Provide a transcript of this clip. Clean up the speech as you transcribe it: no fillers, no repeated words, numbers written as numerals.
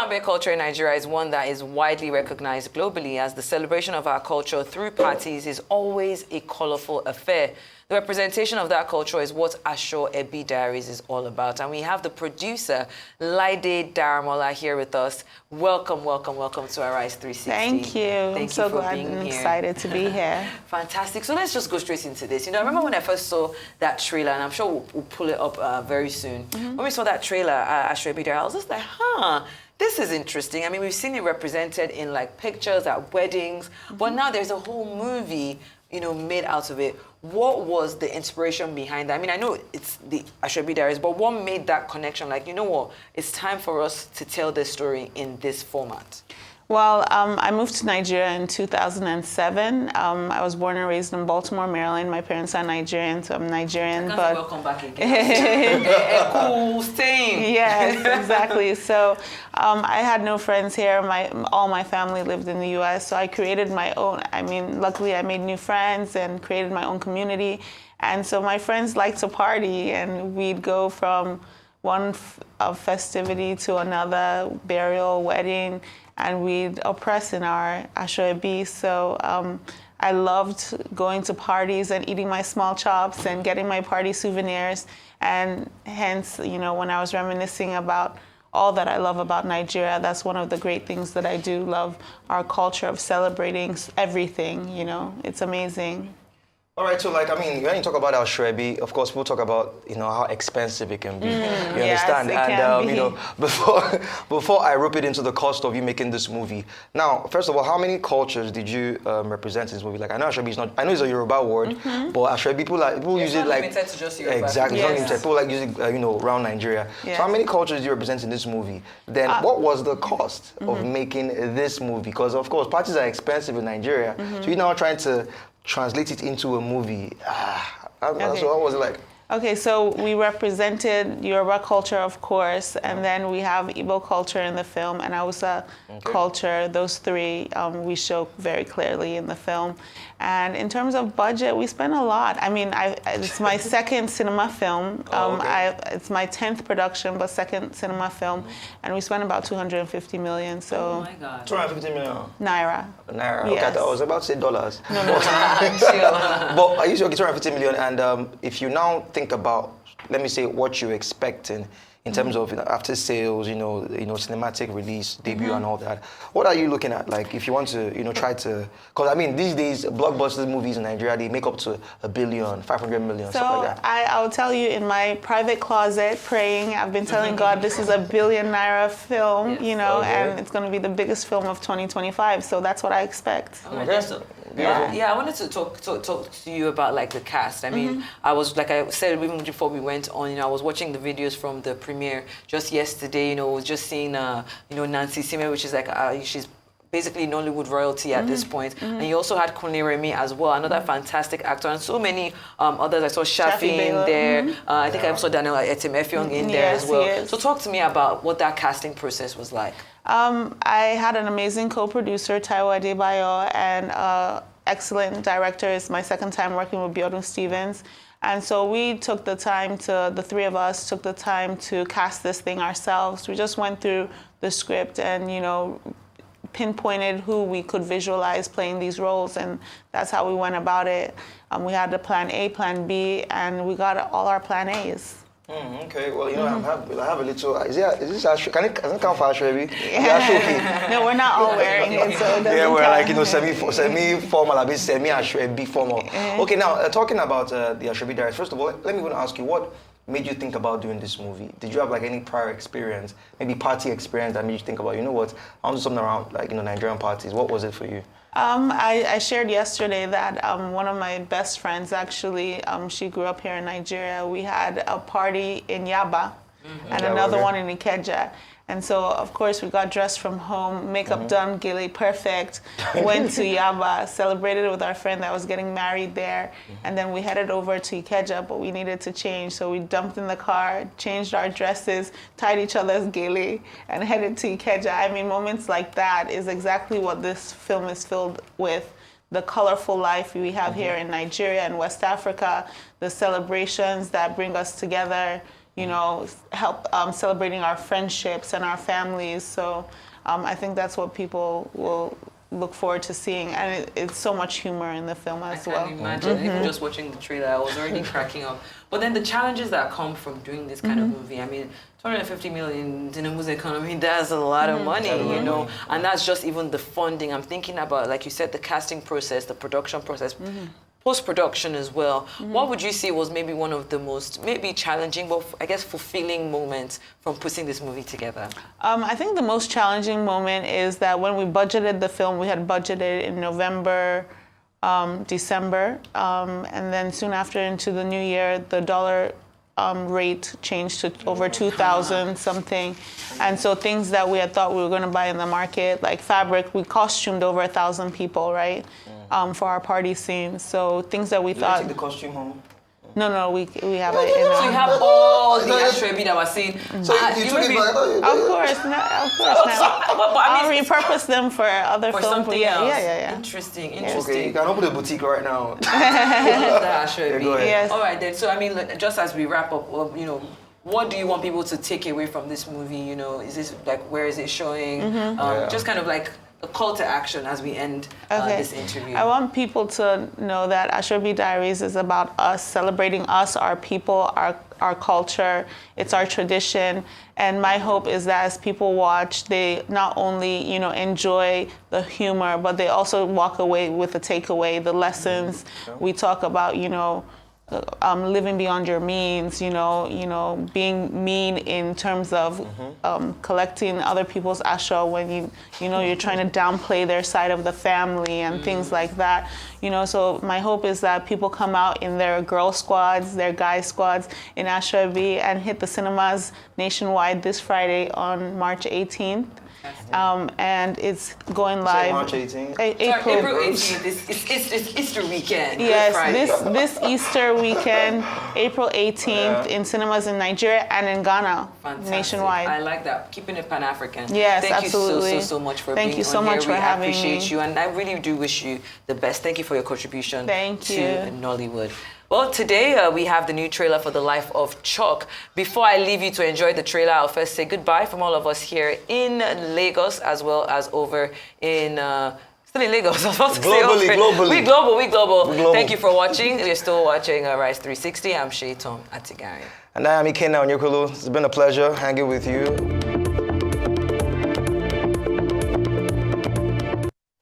Owambe culture in Nigeria is one that is widely recognized globally, as the celebration of our culture through parties is always a colorful affair. The representation of that culture is what Aso Ebi Diaries is all about. And we have the producer, Laide Daramola, here with us. Welcome, welcome, welcome to Arise 360. Thank you. I'm so glad and excited to be here. Fantastic. So let's just go straight into this. You know, I remember when I first saw that trailer, and I'm sure we'll pull it up very soon. When we saw that trailer, Aso Ebi Diaries, I was just like, this is interesting. I mean, we've seen it represented in like pictures at weddings, but now there's a whole movie, you know, made out of it. What was the inspiration behind that? I mean, I know it's the Aso Ebi Diaries, but what made that connection? Like, you know what? It's time for us to tell this story in this format. Well, I moved to Nigeria in 2007. I was born and raised in Baltimore, Maryland. My parents are Nigerian, so I'm Nigerian. But welcome back again. A cool thing. Yes, exactly. So I had no friends here. All my family lived in the U.S., so I created my own. I mean, luckily I made new friends and created my own community. And so my friends liked to party, and we'd go from one festivity to another, burial, wedding, and we'd oppress in our Aso Ebi. So I loved going to parties and eating my small chops and getting my party souvenirs. And hence, you know, when I was reminiscing about all that I love about Nigeria, that's one of the great things that I do love, our culture of celebrating everything, you know, it's amazing. All right, so like, I mean, when you talk about Aso Ebi, of course, we'll talk about, you know, how expensive it can be. You understand? Yes, it can be. You know, before I rope it into the cost of you making this movie. Now, first of all, how many cultures did you represent in this movie? Like, I know Aso Ebi is not, I know it's a Yoruba word, but Aso Ebi, people use it like, limited to just Yoruba. exactly, it's not limited. People like use it, you know, around Nigeria. Yes. So how many cultures do you represent in this movie? Then what was the cost of making this movie? Because of course, parties are expensive in Nigeria. So you're now trying to translate it into a movie. So what was it like? Okay, so we represented Yoruba culture, of course, and then we have Igbo culture in the film, and Hausa culture. Those three we show very clearly in the film. And in terms of budget, we spent a lot. I mean, it's my second cinema film. It's my 10th production, but second cinema film, and we spent about 250 million. So. Oh my God. 250 million? Naira. Naira, okay, Yes. I was about to say dollars. No. But I used to get 250 million, and if you now think about, let me say, what you're expecting in terms of, you know, after sales, you know, cinematic release, debut, and all that. What are you looking at? Like, if you want to, you know, try to, because I mean, these days, blockbuster movies in Nigeria, they make up to $1 billion, 500 million, So stuff like that. I'll tell you, in my private closet, praying, I've been telling God this is a $1 billion Naira film, you know, and it's going to be the biggest film of 2025. So that's what I expect. Yeah, I wanted to talk to you about like the cast. I mean, I was, like I said even before we went on, you know, I was watching the videos from the premiere just yesterday. You know, was just seeing you know, Nancy Sime, which is like she's basically Nollywood royalty at this point. And you also had Kunle Remi as well, another fantastic actor, and so many others. I saw Shafi in there. I think I saw Daniel Etim-Effiong in there as well. So talk to me about what that casting process was like. I had an amazing co-producer, Taiwo Adebayo, and excellent director. It's my second time working with Biodun Stevens. And so we took the time the three of us took the time to cast this thing ourselves. We just went through the script and, you know, pinpointed who we could visualize playing these roles, and that's how we went about it. We had a plan A, plan B, and we got all our plan A's. Okay, well, you know, I have a little. Is this Aso? Can it count for Aso Ebi? No, we're not all wearing it, so it doesn't we're count. like, you know, semi-formal, a bit semi-Aso Ebi formal. Okay, now talking about the Aso Ebi Diaries. First of all, let me go and ask you, what made you think about doing this movie? Did you have like any prior experience, maybe party experience that made you think about, you know what, I want to do something around like, you know, Nigerian parties? What was it for you? I shared yesterday that one of my best friends, actually, she grew up here in Nigeria. We had a party in Yaba and another one in Ikeja. And so, of course, we got dressed from home, makeup done, gele perfect, went to Yaba, celebrated with our friend that was getting married there, and then we headed over to Ikeja, but we needed to change. So we jumped in the car, changed our dresses, tied each other's gele, and headed to Ikeja. I mean, moments like that is exactly what this film is filled with. The colorful life we have here in Nigeria and West Africa, the celebrations that bring us together, you know, help celebrating our friendships and our families. So I think that's what people will look forward to seeing, and it's so much humor in the film as well. I can imagine. Even just watching the trailer, I was already cracking up. But then the challenges that come from doing this kind of movie, I mean, 250 million in a music economy, that's a lot of money, you know, and that's just even the funding. I'm thinking about, like you said, the casting process, the production process, post-production as well. What would you say was maybe one of the most, maybe challenging, but I guess fulfilling moments from putting this movie together? I think the most challenging moment is that when we budgeted the film, we had budgeted in November, December, and then soon after into the new year, the dollar rate changed to over 2,000 something. And so things that we had thought we were going to buy in the market, like fabric, we costumed over 1,000 people, right? For our party scene. So things that we thought. Did you take the costume home? No, we have it. So you have all the Aso Ebi that was seen. So you took it back? Of course, no, of course not. I'll repurpose them for other for films. something else. Yeah. Interesting. Okay, you can open a boutique right now. The Aso Ebi. Go ahead. Yes. All right then. So I mean, just as we wrap up, you know, what do you want people to take away from this movie? You know, is this like, where is it showing? Just kind of like a call to action as we end this interview. I want people to know that Aso Ebi Diaries is about us, celebrating us, our people, our culture. It's our tradition. And my hope is that as people watch, they not only, you know, enjoy the humor, but they also walk away with a takeaway, the lessons. We talk about, you know, living beyond your means, you know, being mean in terms of collecting other people's asho when you know you're trying to downplay their side of the family and things like that. You know, so my hope is that people come out in their girl squads, their guy squads in Aso Ebi and hit the cinemas nationwide this Friday on March 18th. And it's going live. March 18th? April 18th. It's Easter weekend. Yes, this Easter weekend, April 18th, in cinemas in Nigeria and in Ghana, Fantastic. nationwide. I like that. Keeping it Pan-African. Yes, Thank absolutely. you so much for Thank being you so on much here. for having me. We appreciate you, and I really do wish you the best. Thank you for your contribution to Nollywood. Well, today we have the new trailer for The Life of Chuck. Before I leave you to enjoy the trailer, I'll first say goodbye from all of us here in Lagos, as well as over in... still in Lagos. I was about to say Globally. We global. Thank you for watching. You're still watching Rise 360. I'm Shaiton Atigari. And I am Ikenna Onyekolo. It's been a pleasure hanging with you.